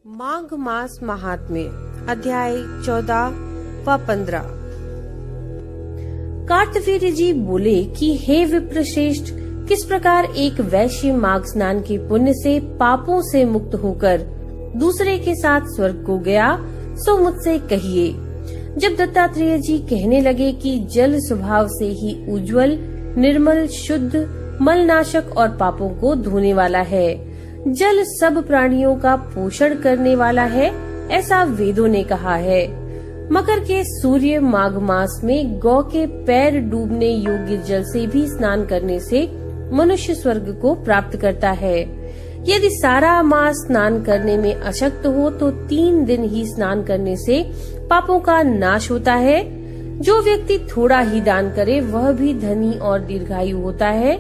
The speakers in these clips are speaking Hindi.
माघ मास महात्म्य अध्याय 14 व 15। कार्तवीर्य जी बोले कि हे विप्रश्रेष्ठ, किस प्रकार एक वैश्य माघ स्नान के पुण्य से पापों से मुक्त होकर दूसरे के साथ स्वर्ग को गया, सो मुझसे कहिए। जब दत्तात्रेय जी कहने लगे कि जल स्वभाव से ही उज्ज्वल, निर्मल, शुद्ध, मलनाशक और पापों को धोने वाला है, जल सब प्राणियों का पोषण करने वाला है, ऐसा वेदों ने कहा है। मकर के सूर्य माघ मास में गौ के पैर डूबने योग्य जल से भी स्नान करने से मनुष्य स्वर्ग को प्राप्त करता है। यदि सारा मास स्नान करने में अशक्त हो तो 3 दिन ही स्नान करने से पापों का नाश होता है। जो व्यक्ति थोड़ा ही दान करे वह भी धनी और दीर्घायु होता है।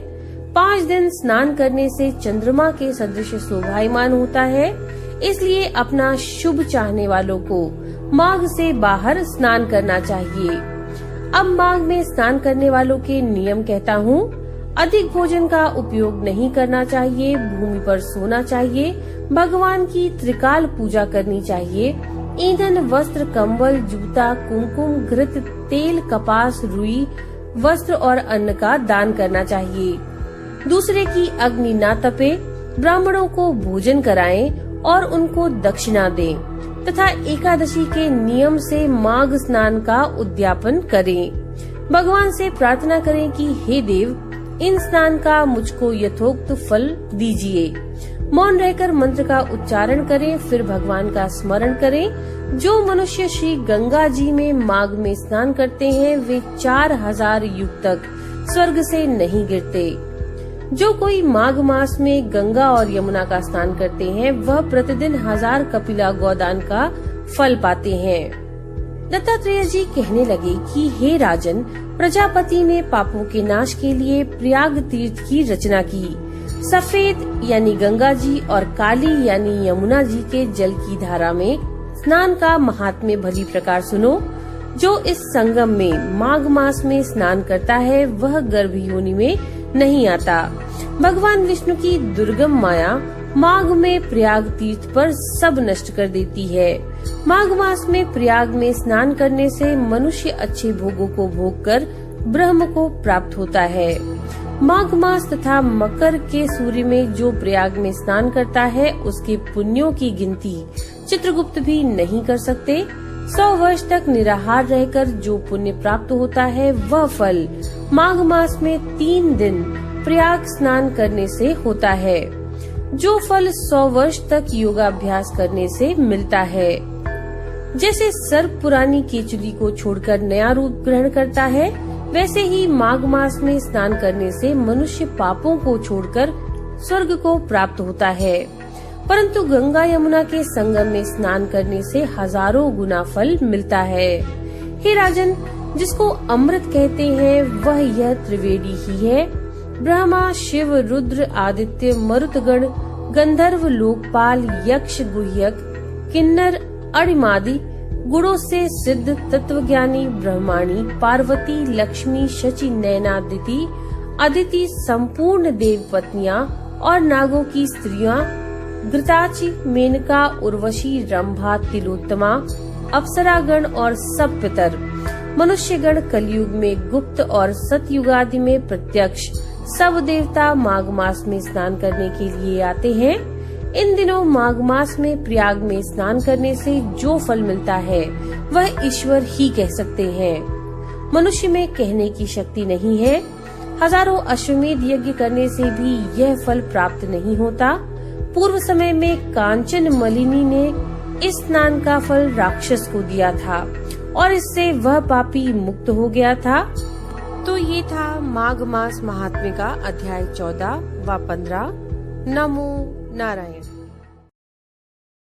5 दिन स्नान करने से चंद्रमा के सदृश शोभायमान होता है। इसलिए अपना शुभ चाहने वालों को माघ से बाहर स्नान करना चाहिए। अब माघ में स्नान करने वालों के नियम कहता हूँ। अधिक भोजन का उपयोग नहीं करना चाहिए, भूमि पर सोना चाहिए, भगवान की त्रिकाल पूजा करनी चाहिए, ईंधन, वस्त्र, कंबल, जूता, कुमकुम, घृत, तेल, कपास, रुई, वस्त्र और अन्न का दान करना चाहिए। दूसरे की अग्नि ना तपे, ब्राह्मणों को भोजन कराएं और उनको दक्षिणा दें तथा एकादशी के नियम से माघ स्नान का उद्यापन करें। भगवान से प्रार्थना करें कि हे देव, इन स्नान का मुझको यथोक्त फल दीजिए। मौन रहकर मंत्र का उच्चारण करें, फिर भगवान का स्मरण करें। जो मनुष्य श्री गंगा जी में माघ में स्नान करते हैं वे 4000 युग तक स्वर्ग से नहीं गिरते। जो कोई माघ मास में गंगा और यमुना का स्नान करते हैं वह प्रतिदिन 1000 कपिला गोदान का फल पाते हैं। दत्तात्रेय जी कहने लगे कि हे राजन, प्रजापति ने पापों के नाश के लिए प्रयाग तीर्थ की रचना की। सफेद यानी गंगा जी और काली यानी यमुना जी के जल की धारा में स्नान का महात्म्य भली प्रकार सुनो। जो इस संगम में माघ मास में स्नान करता है वह गर्भ योनि में नहीं आता। भगवान विष्णु की दुर्गम माया माघ में प्रयाग तीर्थ पर सब नष्ट कर देती है। माघ मास में प्रयाग में स्नान करने से मनुष्य अच्छे भोगों को भोग कर ब्रह्म को प्राप्त होता है। माघ मास तथा मकर के सूर्य में जो प्रयाग में स्नान करता है उसके पुण्यों की गिनती चित्रगुप्त भी नहीं कर सकते। 100 वर्ष तक निराहार रहकर जो पुण्य प्राप्त होता है वह फल माघ मास में 3 दिन प्रयाग स्नान करने से होता है। जो फल 100 वर्ष तक योगाभ्यास करने से मिलता है। जैसे सर्प पुरानी केचुली को छोड़कर नया रूप ग्रहण करता है, वैसे ही माघ मास में स्नान करने से मनुष्य पापों को छोड़कर स्वर्ग को प्राप्त होता है। परंतु गंगा यमुना के संगम में स्नान करने से हजारों गुना फल मिलता है। हे राजन, जिसको अमृत कहते हैं वह यह त्रिवेणी ही है। ब्रह्मा, शिव, रुद्र, आदित्य, मरुतगण, गंधर्व, लोकपाल, यक्ष, गुह्यक, किन्नर, अणिमादि गुणों से सिद्ध तत्वज्ञानी ब्रह्माणी, पार्वती, लक्ष्मी, शची, नैनादिति, अदिति, संपूर्ण देव पत्नियां और नागों की स्त्रियां, घृताची, मेनका, उर्वशी, रंभा, तिलोत्तमा, अप्सरागण और सब पितर, मनुष्यगण, कलयुग में गुप्त और सतयुगादि में प्रत्यक्ष सब देवता माघ मास में स्नान करने के लिए आते हैं। इन दिनों माघ मास में प्रयाग में स्नान करने से जो फल मिलता है वह ईश्वर ही कह सकते हैं। मनुष्य में कहने की शक्ति नहीं है। हजारों अश्वमेध यज्ञ करने से भी यह फल प्राप्त नहीं होता। पूर्व समय में कांचन मलिनी ने इस स्नान का फल राक्षस को दिया था और इससे वह पापी मुक्त हो गया था। तो ये था माघ मास महात्म्य का अध्याय 14 व 15। नमो नारायण।